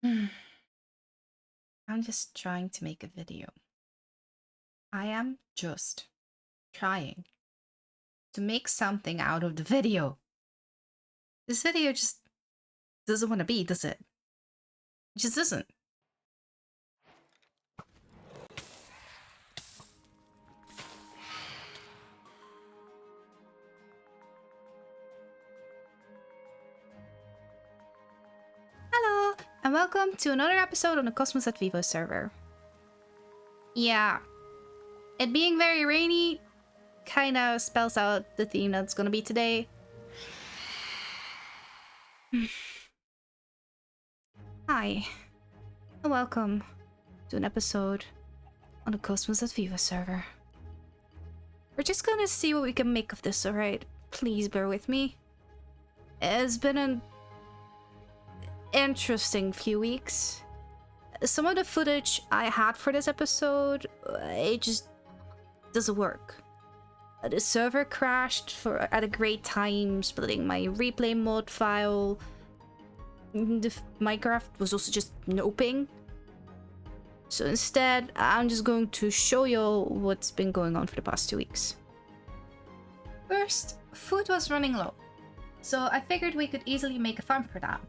I'm just trying to make a video. I am just trying to make something out of the video. This video just doesn't want to be, does it? It just isn't. Hello, and welcome to another episode on the Cosmos Advivo server. Yeah, it being very rainy kinda spells out the theme that's gonna be today. Hi, and welcome to an episode on the Cosmos Advivo server. We're just gonna see what we can make of this, alright? Please bear with me. It's been an interesting few weeks. Some of the footage I had for this episode, it just doesn't work. The server crashed at a great time, splitting my replay mode file. The Minecraft was also just noping. So instead, I'm just going to show you what's been going on for the past 2 weeks. First, food was running low, so I figured we could easily make a farm for that.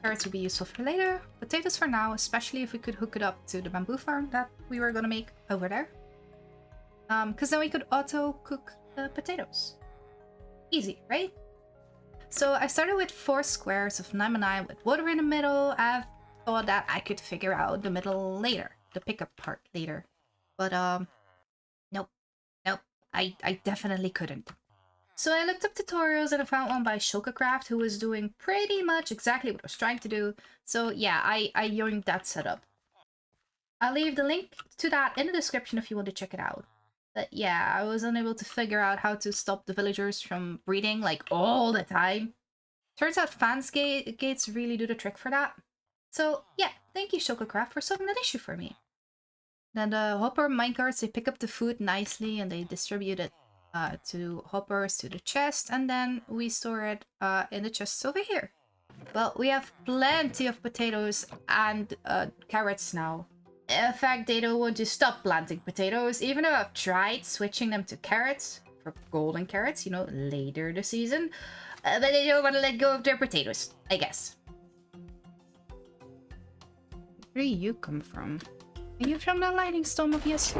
Carrots would be useful for later, potatoes for now, especially if we could hook it up to the bamboo farm that we were gonna make over there. Because then we could auto-cook the potatoes. Easy, right? So I started with 4 squares of 9x9 with water in the middle. I thought that I could figure out the middle later, the pickup part later. But nope, I definitely couldn't. So I looked up tutorials and I found one by Shulkacraft who was doing pretty much exactly what I was trying to do. So yeah, I yoinked that setup. I'll leave the link to that in the description if you want to check it out. But yeah, I was unable to figure out how to stop the villagers from breeding like all the time. Turns out fans gates really do the trick for that. So yeah, thank you Shulkacraft for solving that issue for me. Then the hopper minecarts, they pick up the food nicely and they distribute it to hoppers to the chest, and then we store it in the chests over here. Well, we have plenty of potatoes and carrots now. In fact, they don't want to stop planting potatoes, even though I've tried switching them to carrots for golden carrots, you know, later this season. But they don't want to let go of their potatoes, I guess. Where do you come from? Are you from the lightning storm of yes?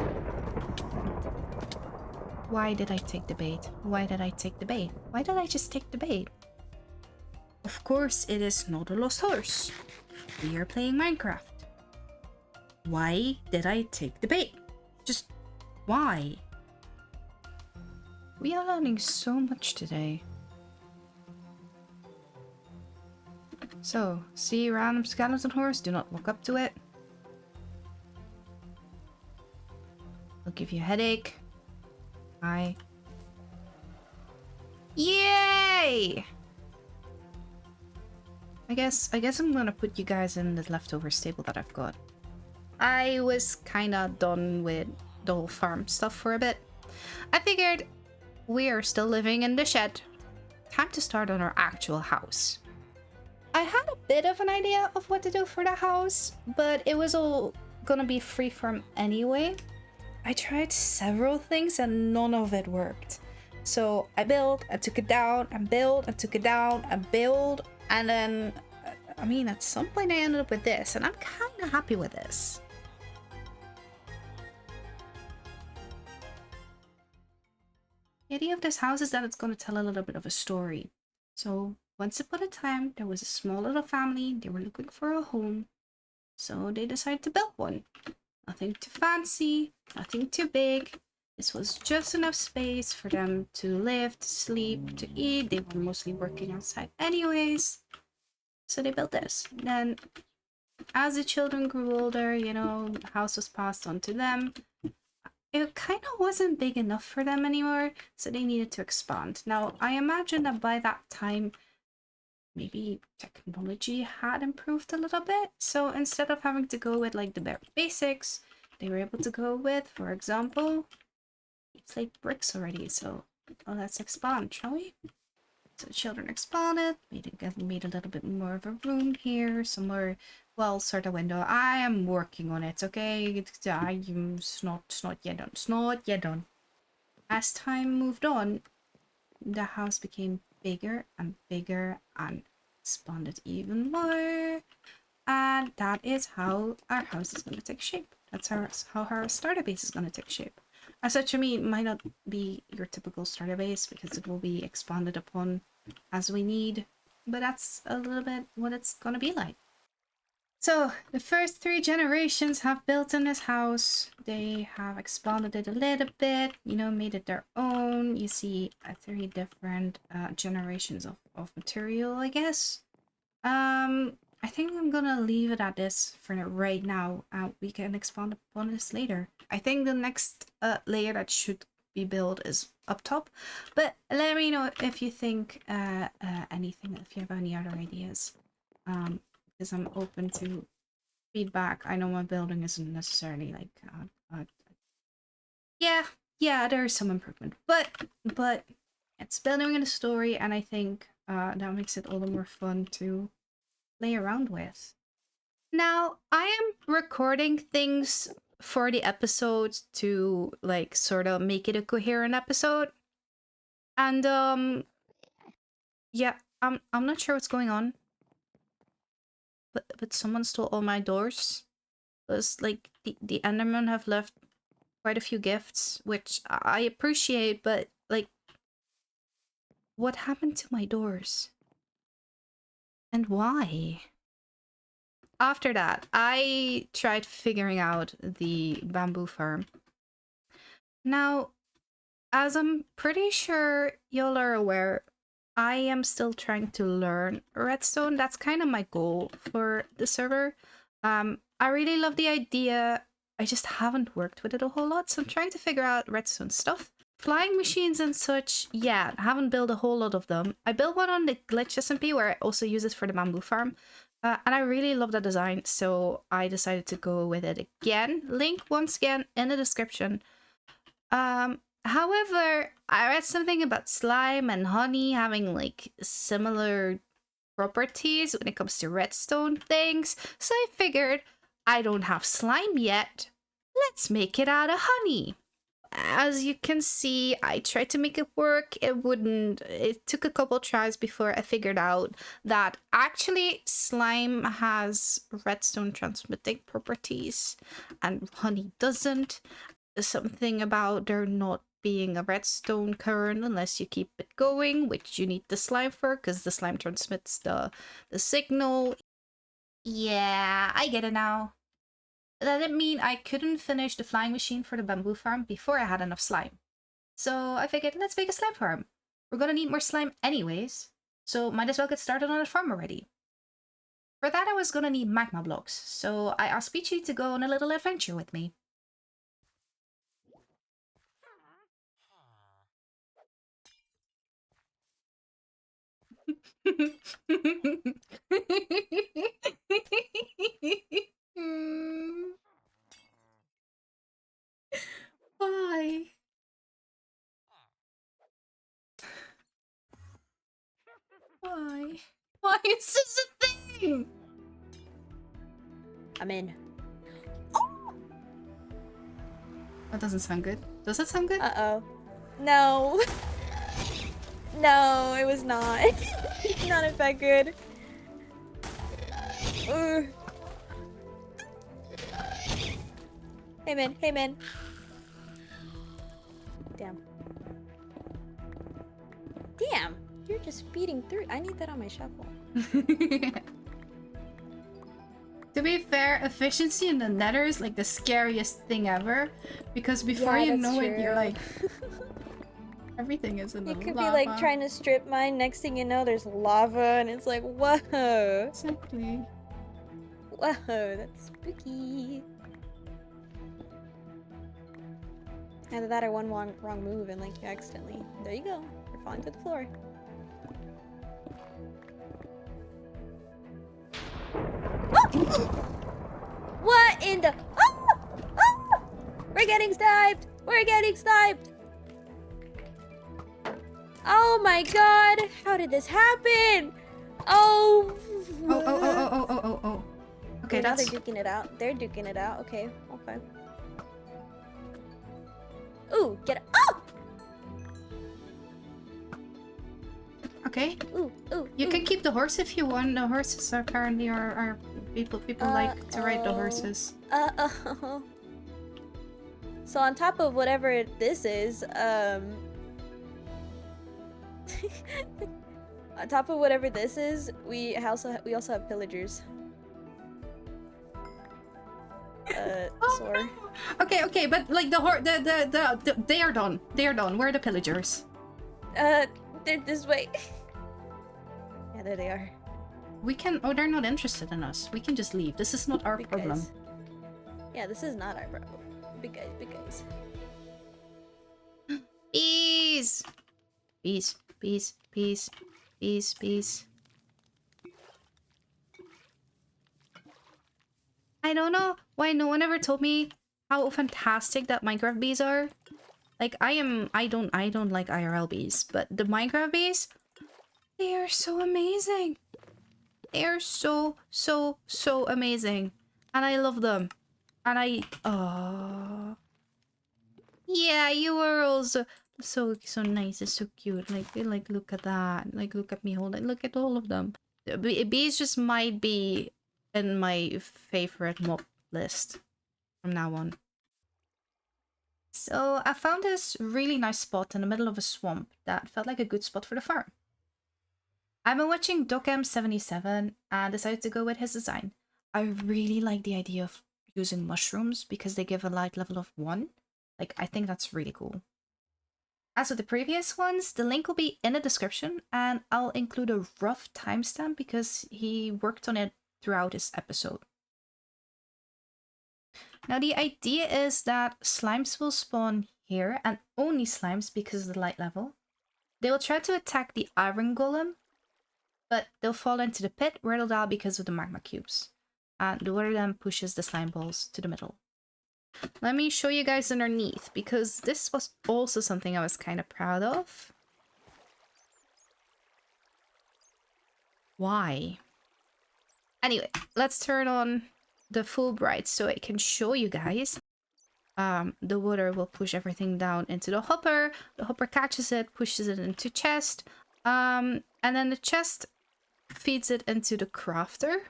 Why did I take the bait? Why did I take the bait? Why did I just take the bait? Of course, it is not a lost horse. We are playing Minecraft. Why did I take the bait? Just why? We are learning so much today. So, see random skeleton horse? Do not walk up to it. It'll give you a headache. Hi. Yay! I guess I'm gonna put you guys in the leftover stable that I've got. I was kinda done with the whole farm stuff for a bit. I figured we are still living in the shed. Time to start on our actual house. I had a bit of an idea of what to do for the house, but it was all gonna be freeform anyway. I tried several things and none of it worked. So I built, I took it down, I built, I took it down, I built, and then, I mean, at some point I ended up with this, and I'm kind of happy with this. The idea of this house is that it's going to tell a little bit of a story. So once upon a time, there was a small little family. They were looking for a home. So they decided to build one. Nothing too fancy, nothing too big. This was just enough space for them to live, to sleep, to eat. They were mostly working outside anyways. So they built this. Then as the children grew older, you know, the house was passed on to them. It kind of wasn't big enough for them anymore, so they needed to expand. Now, I imagine that by that time, maybe technology had improved a little bit. So instead of having to go with like the bare basics, they were able to go with, for example, it's like bricks already. So let's expand, shall we? So the children expanded, made a little bit more of a room here, some more well, sort of window. I am working on it, okay? It's not yet done. It's not yet done. As time moved on, the house became bigger and bigger and expanded even more. And that is how our house is going to take shape. That's how our starter base is going to take shape. As such, for me, it might not be your typical starter base because it will be expanded upon as we need. But that's a little bit what it's going to be like. So, the first 3 generations have built in this house. They have expanded it a little bit, you know, made it their own. You see 3 different generations of material, I guess. I think I'm gonna leave it at this for right now. We can expand upon this later. I think the next layer that should be built is up top. But let me know if you think anything, if you have any other ideas. Because I'm open to feedback. I know my building isn't necessarily like yeah, there is some improvement, but it's building in a story, and I think that makes it all the more fun to play around with. Now, I am recording things for the episode to like sort of make it a coherent episode. And yeah, I'm not sure what's going on. But someone stole all my doors. Plus, like the Endermen have left quite a few gifts, which I appreciate, but like, what happened to my doors? And why? After that, I tried figuring out the bamboo farm. Now, as I'm pretty sure y'all are aware, I am still trying to learn redstone. That's kind of my goal for the server. I really love the idea. I just haven't worked with it a whole lot, so I'm trying to figure out redstone stuff. Flying machines and such, yeah, I haven't built a whole lot of them. I built one on the Glitch SMP where I also use it for the bamboo farm. And I really love that design, so I decided to go with it again. Link once again in the description. However, I read something about slime and honey having like similar properties when it comes to redstone things, so I figured I don't have slime yet. Let's make it out of honey. As you can see, I tried to make it work. It wouldn't. It took a couple tries before I figured out that actually slime has redstone transmitting properties and honey doesn't. Something about there not being a redstone current unless you keep it going, which you need the slime for because the slime transmits the signal. Yeah, I get it now. That didn't mean I couldn't finish the flying machine for the bamboo farm before I had enough slime. So I figured, let's make a slime farm. We're gonna need more slime anyways, so might as well get started on the farm already. For that I was gonna need magma blocks, so I asked Peachy to go on a little adventure with me. Why? Why? Why is this a thing? I'm in. That doesn't sound good. Does that sound good? Uh-oh. No. No, it was not. Not if that good. Hey man, hey man. Damn. Damn, you're just speeding through. I need that on my shovel. To be fair, efficiency in the nether is like the scariest thing ever. Because before you know it, you're like... everything is in the lava. You could be like trying to strip mine, next thing you know there's lava and it's like, whoa. Exactly. Whoa, that's spooky. Either that or one wrong move and like you accidentally... There you go. You're falling to the floor. What in the... We're getting sniped! We're getting sniped! Oh my god! How did this happen? Oh! Oh. Okay, now that's... they're duking it out. They're duking it out. Okay, okay. Ooh, get it. Oh! Okay. Ooh, ooh, You ooh. can keep the horse if you want. The horses are apparently are people like to ride the horses. So on top of whatever this is, on top of whatever this is, we also have pillagers. Sore. No. Okay, but like they are done. They are done. Where are the pillagers? They're this way. Yeah, there they are. We can... Oh, they're not interested in us. We can just leave. This is not our problem. Yeah, this is not our problem. Big guys. Bees! Bees. I don't know why no one ever told me how fantastic that Minecraft bees are. Like, I don't like IRL bees, but the Minecraft bees, they are so amazing. They are so amazing. And I love them. And yeah, you are also so nice. It's so cute. Like look at that. Like, look at me holding. Look at all of them. Bees just might be in my favorite mob list from now on. So I found this really nice spot in the middle of a swamp that felt like a good spot for the farm. I've been watching DocM77 and decided to go with his design. I really like the idea of using mushrooms because they give a light level of 1. Like, I think that's really cool. As with the previous ones, the link will be in the description and I'll include a rough timestamp because he worked on it throughout this episode. Now the idea is that slimes will spawn here, and only slimes because of the light level. They will try to attack the iron golem, but they'll fall into the pit where they'll die because of the magma cubes. And the water then pushes the slime balls to the middle. Let me show you guys underneath, because this was also something I was kind of proud of. Why? Anyway, let's turn on the full bright so I can show you guys. The water will push everything down into the hopper catches it, pushes it into chest, and then the chest feeds it into the crafter,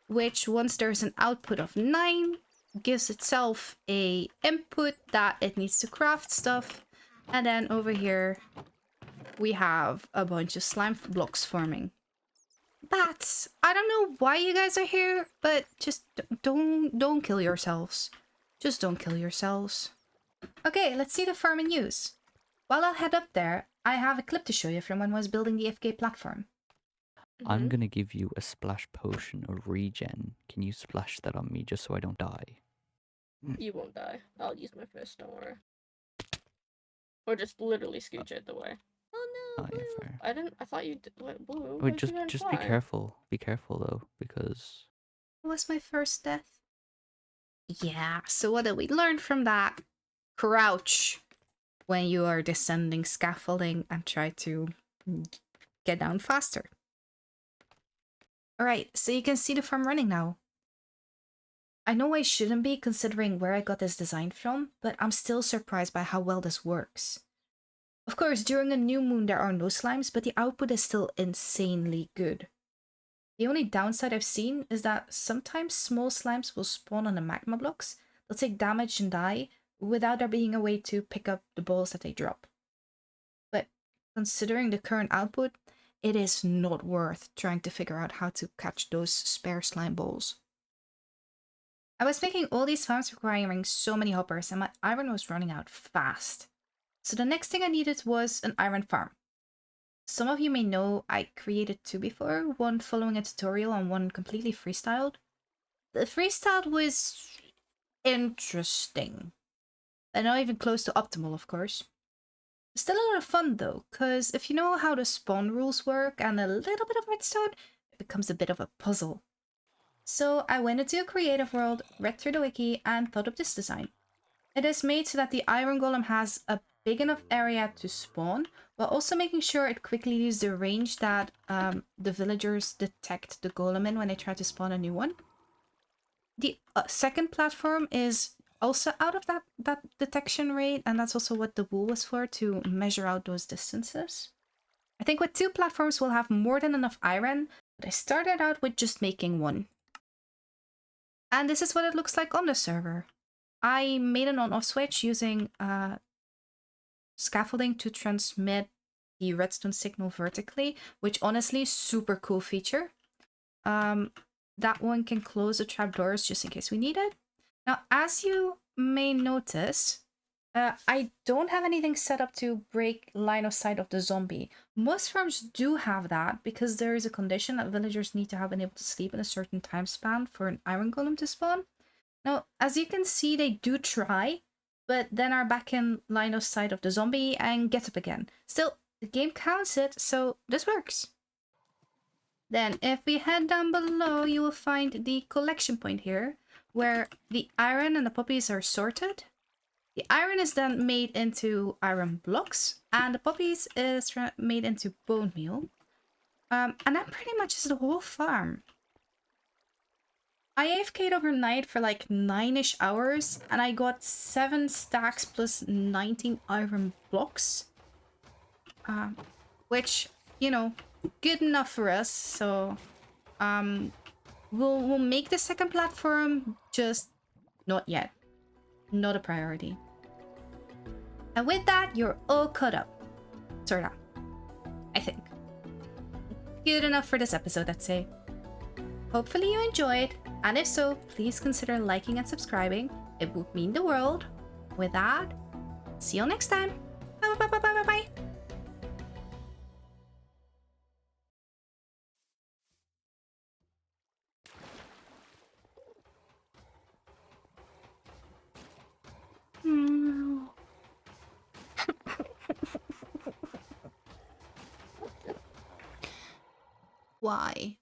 which once there's an output of 9 gives itself a input that it needs to craft stuff. And then over here we have a bunch of slime blocks forming. Bats, I don't know why you guys are here, but just don't kill yourselves. Just don't kill yourselves. Okay, let's see the farm in use. While I'll head up there, I have a clip to show you from when I was building the FK platform. I'm gonna give you a splash potion of regen. Can you splash that on me just so I don't die? You won't die. I'll use my fist, don't worry. Or just literally scooch it the way. Oh no, Oh yeah, fair. I thought you did. What, Blue? Wait, just be careful. Be careful though, because It was my first death. Yeah, so what did we learn from that? Crouch when you are descending scaffolding and try to get down faster. Alright, so you can see the farm running now. I know I shouldn't be considering where I got this design from, but I'm still surprised by how well this works. Of course, during a new moon there are no slimes, but the output is still insanely good. The only downside I've seen is that sometimes small slimes will spawn on the magma blocks, they'll take damage and die, without there being a way to pick up the balls that they drop. But considering the current output, it is not worth trying to figure out how to catch those spare slime balls. I was making all these farms requiring so many hoppers and my iron was running out fast. So the next thing I needed was an iron farm. Some of you may know I created 2 before, one following a tutorial and one completely freestyled. The freestyled was interesting. And not even close to optimal, of course. Still a lot of fun though, because if you know how the spawn rules work and a little bit of redstone, it becomes a bit of a puzzle. So I went into a creative world, read through the wiki, and thought up this design. It is made so that the iron golem has a big enough area to spawn, while also making sure it quickly leaves the range that the villagers detect the golem in when they try to spawn a new one. The second platform is also out of that detection rate, and that's also what the wool was for, to measure out those distances. I think with 2 platforms we'll have more than enough iron, but I started out with just making 1. And this is what it looks like on the server. I made an on-off switch using scaffolding to transmit the redstone signal vertically, which honestly is super cool feature. That one can close the trapdoors just in case we need it. Now, as you may notice, I don't have anything set up to break line of sight of the zombie. Most farms do have that because there is a condition that villagers need to have been able to sleep in a certain time span for an iron golem to spawn. Now, as you can see, they do try, but then are back in line of sight of the zombie and get up again. Still, the game counts it, so this works. Then, if we head down below, you will find the collection point here, where the iron and the poppies are sorted. The iron is then made into iron blocks, and the poppies is made into bone meal. And that pretty much is the whole farm. I AFK'd overnight for like 9-ish hours, and I got 7 stacks plus 19 iron blocks. Which, you know, good enough for us, so we'll make the second platform, just not yet. Not a priority. And with that, you're all caught up. Sorta. I think. Good enough for this episode, I'd say. Hopefully you enjoyed, and if so, please consider liking and subscribing. It would mean the world. With that, see you next time. Bye bye bye bye bye bye. Why?